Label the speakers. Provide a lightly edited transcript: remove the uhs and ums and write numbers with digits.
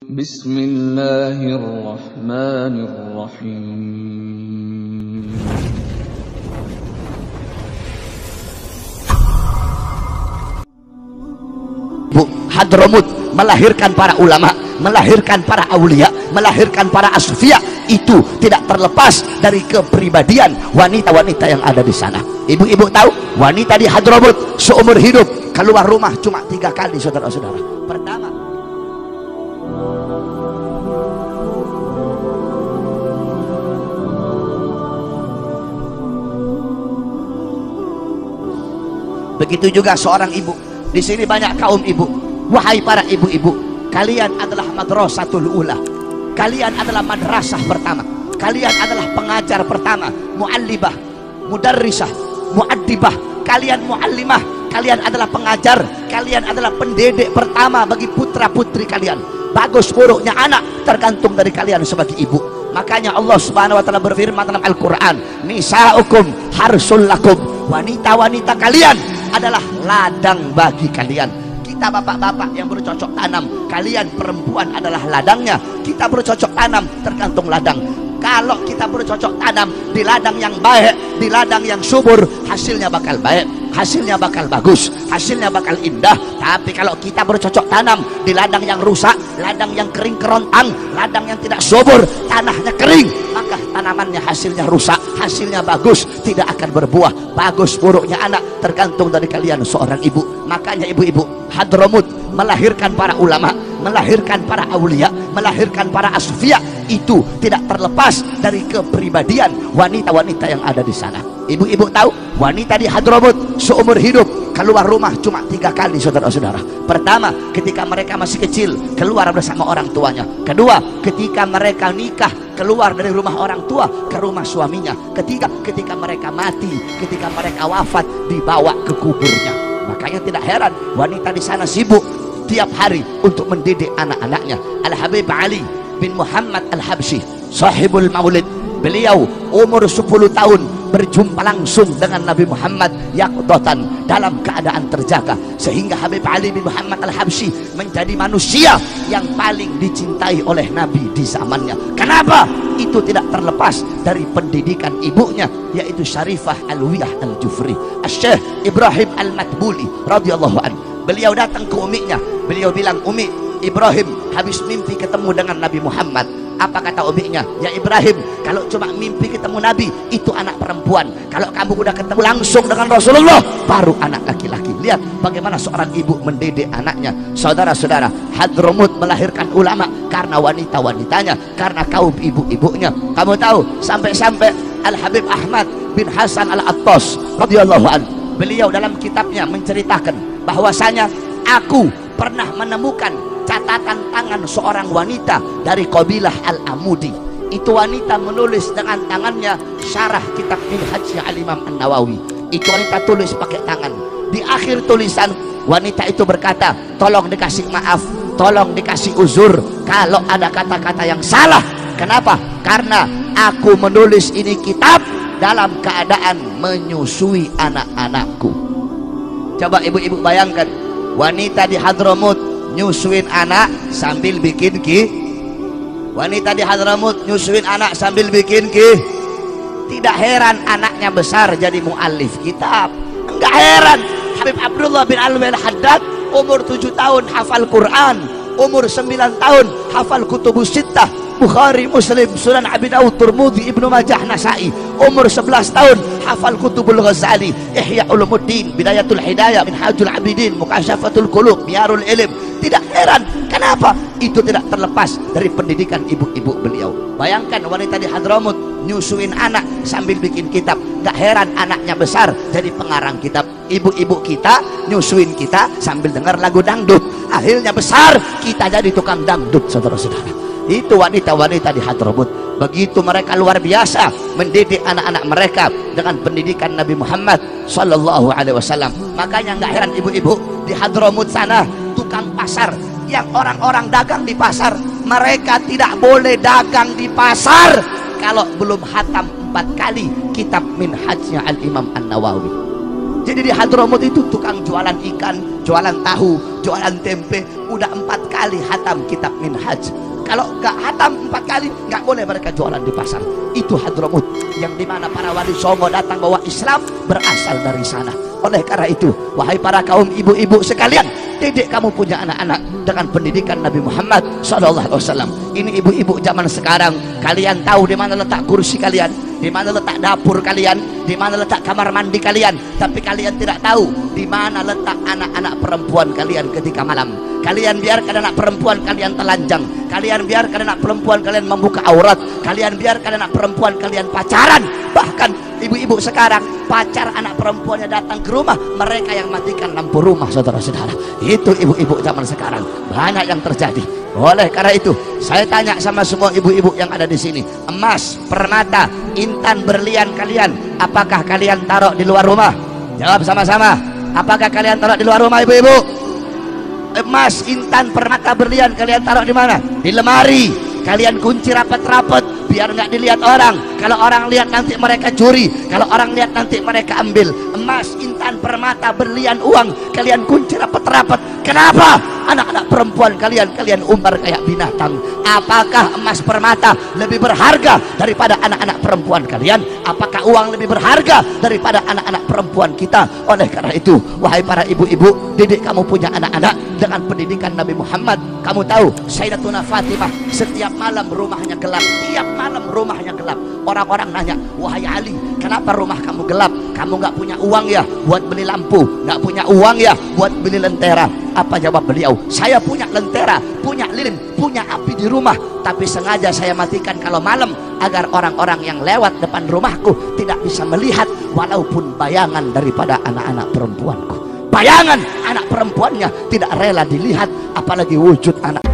Speaker 1: Bismillahirrahmanirrahim.
Speaker 2: Bu Hadramut melahirkan para ulama, melahirkan para aulia, melahirkan para asfiya. Itu tidak terlepas dari kepribadian wanita-wanita yang ada di sana. Ibu-ibu tahu, wanita di Hadramut seumur hidup keluar rumah cuma 3 kali, saudara-saudara. Pertama, begitu juga seorang ibu. Di sini banyak kaum ibu. Wahai para ibu-ibu, kalian adalah madrasatul ula. Kalian adalah madrasah pertama. Kalian adalah pengajar pertama, muallibah, mudarrisah, muaddibah. Kalian muallimah. Kalian adalah pengajar. Kalian adalah pendidik pertama bagi putra-putri kalian. Bagus buruknya anak tergantung dari kalian sebagai ibu. Makanya Allah Subhanahu wa taala berfirman dalam Al-Qur'an, nisa'ukum harsul lakum. Wanita-wanita kalian adalah ladang bagi kalian. Kita bapak-bapak yang bercocok tanam, kalian perempuan adalah ladangnya. Kita bercocok tanam tergantung ladang. Kalau kita bercocok tanam di ladang yang baik, di ladang yang subur, hasilnya bakal baik, hasilnya bakal bagus, hasilnya bakal indah. Tapi kalau kita bercocok tanam di ladang yang rusak, ladang yang kering kerontang, ladang yang tidak subur, tanahnya kering, maka tanamannya hasilnya rusak, hasilnya bagus, tidak akan berbuah. Bagus buruknya anak tergantung dari kalian seorang ibu. Makanya ibu-ibu, Hadramut melahirkan para ulama, melahirkan para aulia, melahirkan para asfiya. Itu tidak terlepas dari kepribadian wanita-wanita yang ada di sana. Ibu-ibu tahu, wanita di Hadramut seumur hidup keluar rumah cuma 3 kali, saudara-saudara. Pertama, ketika mereka masih kecil, keluar bersama orang tuanya. Kedua, ketika mereka nikah, keluar dari rumah orang tua ke rumah suaminya. Ketiga, ketika mereka mati, ketika mereka wafat, dibawa ke kuburnya. Makanya tidak heran wanita di sana sibuk tiap hari untuk mendidik anak-anaknya. Al-Habib Ali bin Muhammad Al-Habsyi, sahibul maulid, beliau umur 10 tahun berjumpa langsung dengan Nabi Muhammad yaqdatan dalam keadaan terjaga, sehingga Habib Ali bin Muhammad Al-Habsyi menjadi manusia yang paling dicintai oleh Nabi di zamannya. Kenapa? Itu tidak terlepas dari pendidikan ibunya, yaitu Syarifah Alwiyah Al-Jufri, Syekh Ibrahim Al-Matbuli radhiyallahu anhu. Beliau datang ke uminya, beliau bilang, "Umi, Ibrahim habis mimpi ketemu dengan Nabi Muhammad." Apa kata uminya? "Ya Ibrahim, kalau cuma mimpi ketemu Nabi, itu anak perempuan. Kalau kamu udah ketemu langsung dengan Rasulullah, baru anak laki-laki." Lihat bagaimana seorang ibu mendidik anaknya. Saudara-saudara, Hadramut melahirkan ulama karena wanita-wanitanya, karena kaum ibu-ibunya. Kamu tahu, sampai-sampai Al-Habib Ahmad bin Hasan Al-Attas radhiyallahu anhu, beliau dalam kitabnya menceritakan bahwasanya, aku pernah menemukan catatan tangan seorang wanita dari kabilah Al-Amudi. Itu wanita menulis dengan tangannya syarah kitab Minhajnya Al-Imam An-Nawawi. Itu wanita tulis pakai tangan. Di akhir tulisan, wanita itu berkata, "Tolong dikasih maaf, tolong dikasih uzur kalau ada kata-kata yang salah." Kenapa? Karena aku menulis ini kitab dalam keadaan menyusui anak-anakku. Coba ibu-ibu bayangkan, wanita di Hadramut nyusuin anak sambil bikin wanita di Hadramut nyusuin anak sambil bikin Tidak heran anaknya besar jadi muallif kitab. Enggak heran Habib Abdullah bin Alwi Al-Haddad umur 7 tahun hafal Quran, umur 9 tahun hafal Kutubus Sittah, Bukhari, Muslim, Sunan Abi Dawud, Tirmidzi, Ibnu Majah, Nasa'i. Umur 11 tahun hafal Kutubul Ghazali, Ihya Ulumuddin, Bidayatul Hidayah, Minhajul Abidin, Mukasyafatul Qulub, Miyarul Ilm. Tidak heran. Kenapa? Itu tidak terlepas dari pendidikan ibu-ibu beliau. Bayangkan wanita di Hadramut nyusuin anak sambil bikin kitab. Gak heran anaknya besar jadi pengarang kitab. Ibu-ibu kita nyusuin kita sambil dengar lagu dangdut. Akhirnya besar kita jadi tukang dangdut, saudara-saudara. Itu wanita-wanita di Hadramut. Begitu mereka luar biasa mendidik anak-anak mereka dengan pendidikan Nabi Muhammad sallallahu alaihi wasallam. Makanya nggak heran ibu-ibu di Hadramut sana, tukang pasar yang orang-orang dagang di pasar, mereka tidak boleh dagang di pasar kalau belum hatam 4 kali kitab Minhajnya Al-Imam An-Nawawi. Jadi di Hadramut itu tukang jualan ikan, jualan tahu, jualan tempe, udah 4 kali hatam kitab Minhaj. Kalau nggak hatam 4 kali, nggak boleh mereka jualan di pasar. Itu Hadramut, yang dimana para wali songo datang bawa Islam berasal dari sana. Oleh karena itu, wahai para kaum ibu-ibu sekalian, didik kamu punya anak-anak dengan pendidikan Nabi Muhammad SAW. Ini ibu-ibu zaman sekarang, kalian tahu di mana letak kursi kalian, di mana letak dapur kalian, di mana letak kamar mandi kalian, tapi kalian tidak tahu di mana letak anak-anak perempuan kalian ketika malam. Kalian biarkan anak perempuan kalian telanjang, kalian biarkan anak perempuan kalian membuka aurat, kalian biarkan anak perempuan kalian pacaran. Bahkan ibu-ibu sekarang, pacar anak perempuannya datang ke rumah, mereka yang matikan lampu rumah, saudara-saudara. Itu ibu-ibu zaman sekarang, banyak yang terjadi. Oleh karena itu, saya tanya sama semua ibu-ibu yang ada di sini, emas, permata, intan, berlian kalian, apakah kalian taruh di luar rumah? Jawab sama-sama. Apakah kalian taruh di luar rumah, ibu-ibu? Emas, intan, permata, berlian kalian taruh di mana? Di lemari. Kalian kunci rapat-rapat biar nggak dilihat orang. Kalau orang lihat nanti mereka curi, kalau orang lihat nanti mereka ambil. Emas, intan, permata, berlian, uang kalian kunci rapat-rapat. Kenapa? Anak-anak perempuan kalian umbar kayak binatang. Apakah emas, permata lebih berharga daripada anak-anak perempuan kalian? Apakah uang lebih berharga daripada anak-anak perempuan kita? Oleh karena itu, wahai para ibu-ibu, didik kamu punya anak-anak dengan pendidikan Nabi Muhammad. Kamu tahu Sayyidatuna Fatimah setiap malam rumahnya gelap, tiap malam rumahnya gelap. Orang-orang nanya, wahai Ali, kenapa rumah kamu gelap? Kamu nggak punya uang ya buat beli lampu, nggak punya uang ya buat beli lentera? Apa jawab beliau? Saya punya lentera, punya lilin, punya api di rumah, tapi sengaja saya matikan kalau malam agar orang-orang yang lewat depan rumahku tidak bisa melihat walaupun bayangan daripada anak-anak perempuanku. Bayangan anak perempuannya tidak rela dilihat, apalagi wujud anak